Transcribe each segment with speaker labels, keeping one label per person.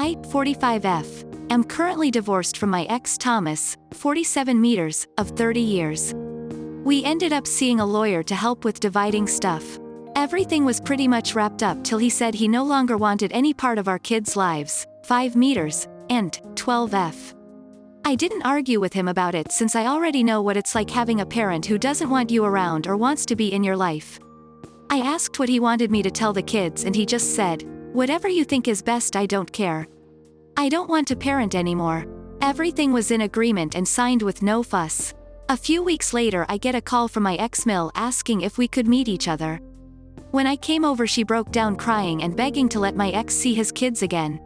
Speaker 1: I, 45F, am currently divorced from my ex Thomas, 47 meters, of 30 years. We ended up seeing a lawyer to help with dividing stuff. Everything was pretty much wrapped up till he said he no longer wanted any part of our kids' lives, 5 meters, and 12F. I didn't argue with him about it since I already know what it's like having a parent who doesn't want you around or wants to be in your life. I asked what he wanted me to tell the kids and he just said, "Whatever you think is best, I don't care. I don't want to parent anymore." Everything was in agreement and signed with no fuss. A few weeks later I get a call from my ex-mill asking if we could meet each other. When I came over she broke down crying and begging to let my ex see his kids again.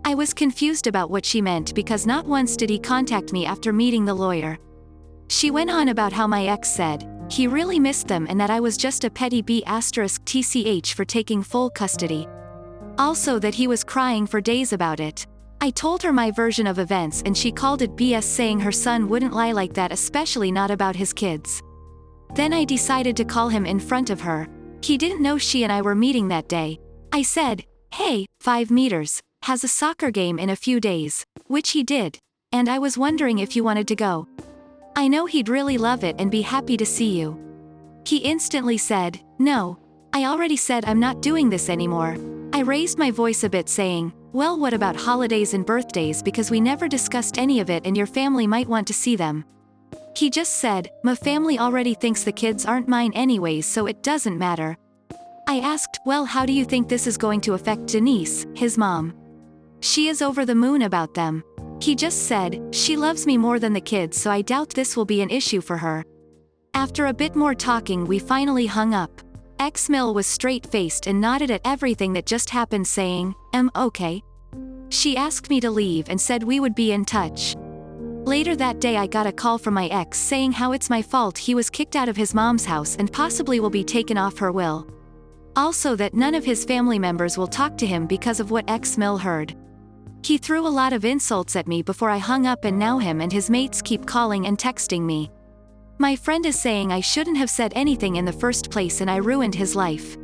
Speaker 1: I was confused about what she meant because not once did he contact me after meeting the lawyer. She went on about how my ex said he really missed them and that I was just a petty B*TCH for taking full custody. Also that he was crying for days about it. I told her my version of events and she called it BS, saying her son wouldn't lie like that, especially not about his kids. Then I decided to call him in front of her. He didn't know she and I were meeting that day. I said, "Hey, 5 meters, has a soccer game in a few days," which he did, "and I was wondering if you wanted to go. I know he'd really love it and be happy to see you." He instantly said, "No. I already said I'm not doing this anymore." I raised my voice a bit saying, "Well, what about holidays and birthdays, because we never discussed any of it and your family might want to see them." He just said, "My family already thinks the kids aren't mine anyways, so it doesn't matter." I asked, "Well, how do you think this is going to affect Denise, his mom? She is over the moon about them." He just said, "She loves me more than the kids, so I doubt this will be an issue for her." After a bit more talking we finally hung up. Ex-mill was straight-faced and nodded at everything that just happened, saying, "Okay." She asked me to leave and said we would be in touch. Later that day I got a call from my ex saying how it's my fault he was kicked out of his mom's house and possibly will be taken off her will. Also that none of his family members will talk to him because of what ex-mill heard. He threw a lot of insults at me before I hung up, and now him and his mates keep calling and texting me. My friend is saying I shouldn't have said anything in the first place and I ruined his life.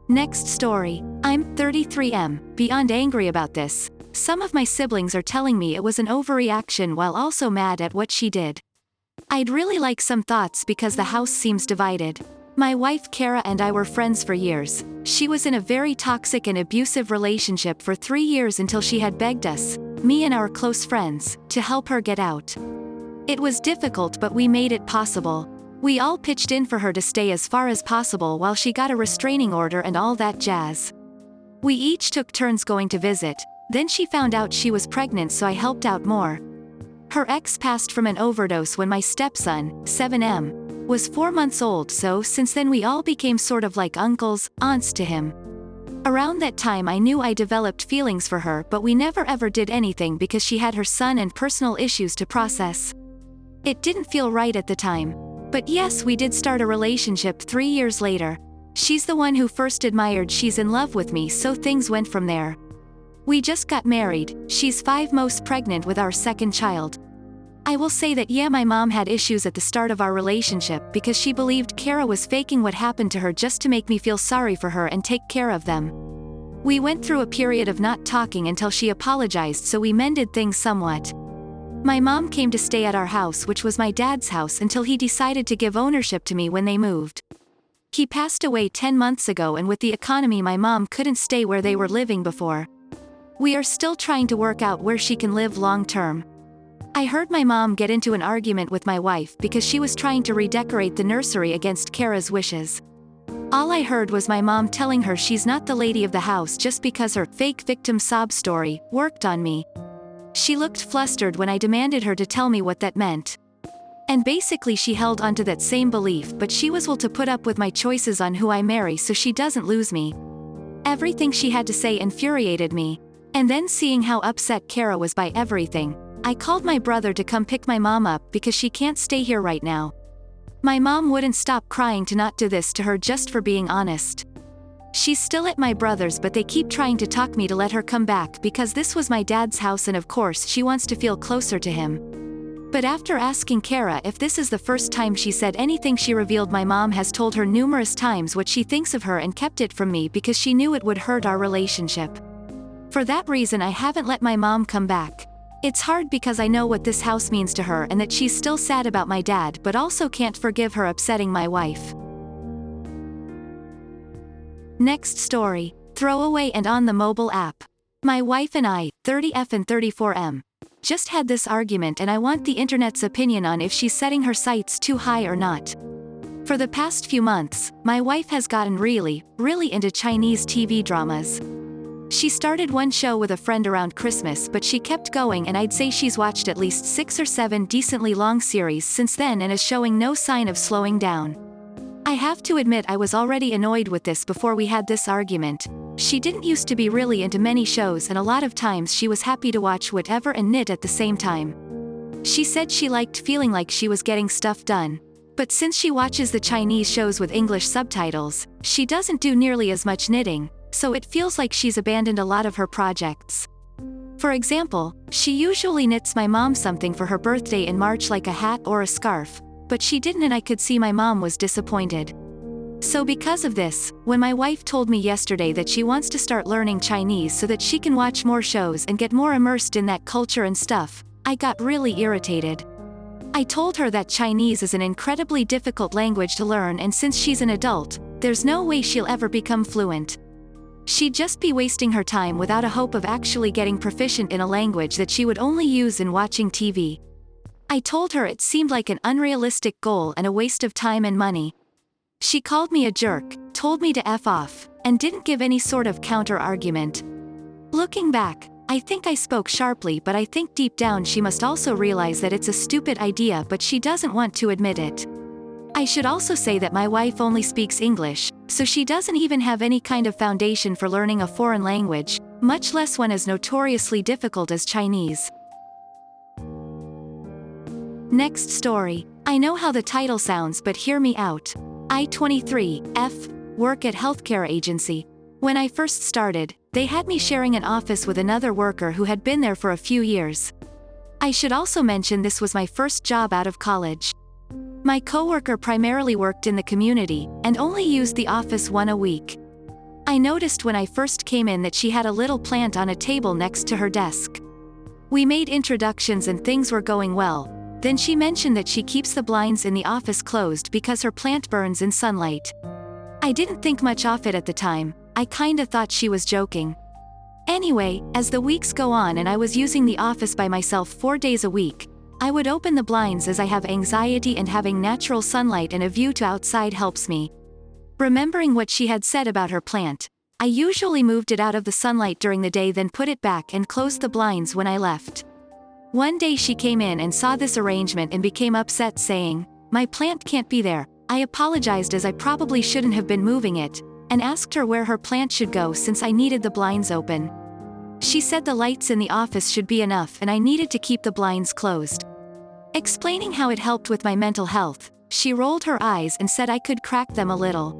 Speaker 1: Next story. I'm 33M, beyond angry about this. Some of my siblings are telling me it was an overreaction while also mad at what she did. I'd really like some thoughts because the house seems divided. My wife Kara and I were friends for years. She was in a very toxic and abusive relationship for 3 years until she had begged us, me and our close friends, to help her get out. It was difficult, but we made it possible. We all pitched in for her to stay as far as possible while she got a restraining order and all that jazz. We each took turns going to visit, then she found out she was pregnant, so I helped out more. Her ex passed from an overdose when my stepson, 7M, was 4 months old, so since then we all became sort of like uncles, aunts to him. Around that time I knew I developed feelings for her, but we never ever did anything because she had her son and personal issues to process. It didn't feel right at the time. But yes, we did start a relationship 3 years later. She's the one who first admired she's in love with me, so things went from there. We just got married, she's 5 months pregnant with our second child. I will say that yeah, my mom had issues at the start of our relationship because she believed Kara was faking what happened to her just to make me feel sorry for her and take care of them. We went through a period of not talking until she apologized, so we mended things somewhat. My mom came to stay at our house, which was my dad's house, until he decided to give ownership to me when they moved. He passed away 10 months ago, and with the economy my mom couldn't stay where they were living before. We are still trying to work out where she can live long term. I heard my mom get into an argument with my wife because she was trying to redecorate the nursery against Kara's wishes. All I heard was my mom telling her she's not the lady of the house just because her fake victim sob story worked on me. She looked flustered when I demanded her to tell me what that meant. And basically she held onto that same belief, but she was willing to put up with my choices on who I marry so she doesn't lose me. Everything she had to say infuriated me. And then seeing how upset Kara was by everything, I called my brother to come pick my mom up because she can't stay here right now. My mom wouldn't stop crying to not do this to her just for being honest. She's still at my brother's, but they keep trying to talk me to let her come back because this was my dad's house and of course she wants to feel closer to him. But after asking Kara if this is the first time she said anything, she revealed my mom has told her numerous times what she thinks of her and kept it from me because she knew it would hurt our relationship. For that reason I haven't let my mom come back. It's hard because I know what this house means to her and that she's still sad about my dad, but also can't forgive her upsetting my wife. Next story. Throwaway and on the mobile app. My wife and I, 30F and 34M, just had this argument and I want the internet's opinion on if she's setting her sights too high or not. For the past few months, my wife has gotten really into Chinese TV dramas. She started one show with a friend around Christmas, but she kept going and I'd say she's watched at least 6 or 7 decently long series since then and is showing no sign of slowing down. I have to admit I was already annoyed with this before we had this argument. She didn't used to be really into many shows and a lot of times she was happy to watch whatever and knit at the same time. She said she liked feeling like she was getting stuff done. But since she watches the Chinese shows with English subtitles, she doesn't do nearly as much knitting, so it feels like she's abandoned a lot of her projects. For example, she usually knits my mom something for her birthday in March, like a hat or a scarf, but she didn't and I could see my mom was disappointed. So because of this, when my wife told me yesterday that she wants to start learning Chinese so that she can watch more shows and get more immersed in that culture and stuff, I got really irritated. I told her that Chinese is an incredibly difficult language to learn and since she's an adult, there's no way she'll ever become fluent. She'd just be wasting her time without a hope of actually getting proficient in a language that she would only use in watching TV. I told her it seemed like an unrealistic goal and a waste of time and money. She called me a jerk, told me to F off, and didn't give any sort of counter-argument. Looking back, I think I spoke sharply, but I think deep down she must also realize that it's a stupid idea, but she doesn't want to admit it. I should also say that my wife only speaks English, so she doesn't even have any kind of foundation for learning a foreign language, much less one as notoriously difficult as Chinese. Next story. I know how the title sounds, but hear me out. I 23, F, work at healthcare agency. When I first started, they had me sharing an office with another worker who had been there for a few years. I should also mention this was my first job out of college. My coworker primarily worked in the community, and only used the office once a week. I noticed when I first came in that she had a little plant on a table next to her desk. We made introductions and things were going well. Then she mentioned that she keeps the blinds in the office closed because her plant burns in sunlight. I didn't think much of it at the time, I kinda thought she was joking. Anyway, as the weeks go on and I was using the office by myself 4 days a week, I would open the blinds as I have anxiety and having natural sunlight and a view to outside helps me. Remembering what she had said about her plant, I usually moved it out of the sunlight during the day, then put it back and closed the blinds when I left. One day she came in and saw this arrangement and became upset, saying, "My plant can't be there." I apologized as I probably shouldn't have been moving it, and asked her where her plant should go since I needed the blinds open. She said the lights in the office should be enough and I needed to keep the blinds closed. Explaining how it helped with my mental health, she rolled her eyes and said I could crack them a little.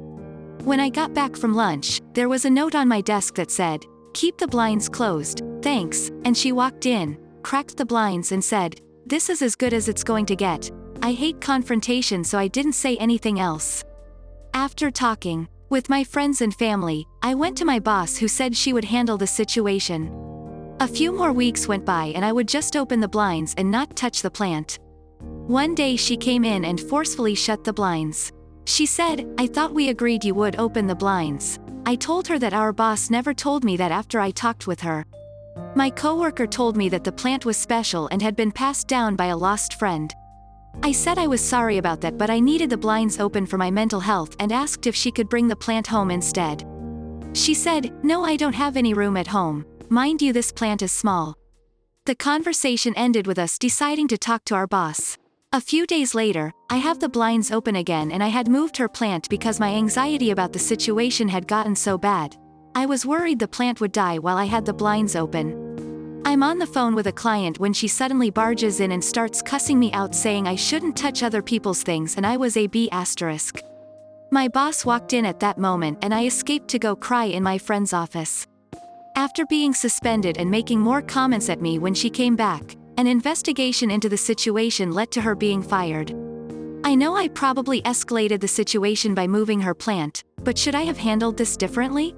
Speaker 1: When I got back from lunch, there was a note on my desk that said, "Keep the blinds closed, thanks," and she walked in, cracked the blinds and said, "This is as good as it's going to get." I hate confrontation, so I didn't say anything else. After talking with my friends and family, I went to my boss who said she would handle the situation. A few more weeks went by and I would just open the blinds and not touch the plant. One day she came in and forcefully shut the blinds. She said, "I thought we agreed you would open the blinds." I told her that our boss never told me that after I talked with her. My coworker told me that the plant was special and had been passed down by a lost friend. I said I was sorry about that, but I needed the blinds open for my mental health and asked if she could bring the plant home instead. She said, "No, I don't have any room at home. Mind you, this plant is small." The conversation ended with us deciding to talk to our boss. A few days later, I have the blinds open again and I had moved her plant because my anxiety about the situation had gotten so bad. I was worried the plant would die while I had the blinds open. I'm on the phone with a client when she suddenly barges in and starts cussing me out, saying I shouldn't touch other people's things and I was a B***. My boss walked in at that moment and I escaped to go cry in my friend's office. After being suspended and making more comments at me when she came back, An investigation into the situation led to her being fired. I know I probably escalated the situation by moving her plant, but should I have handled this differently?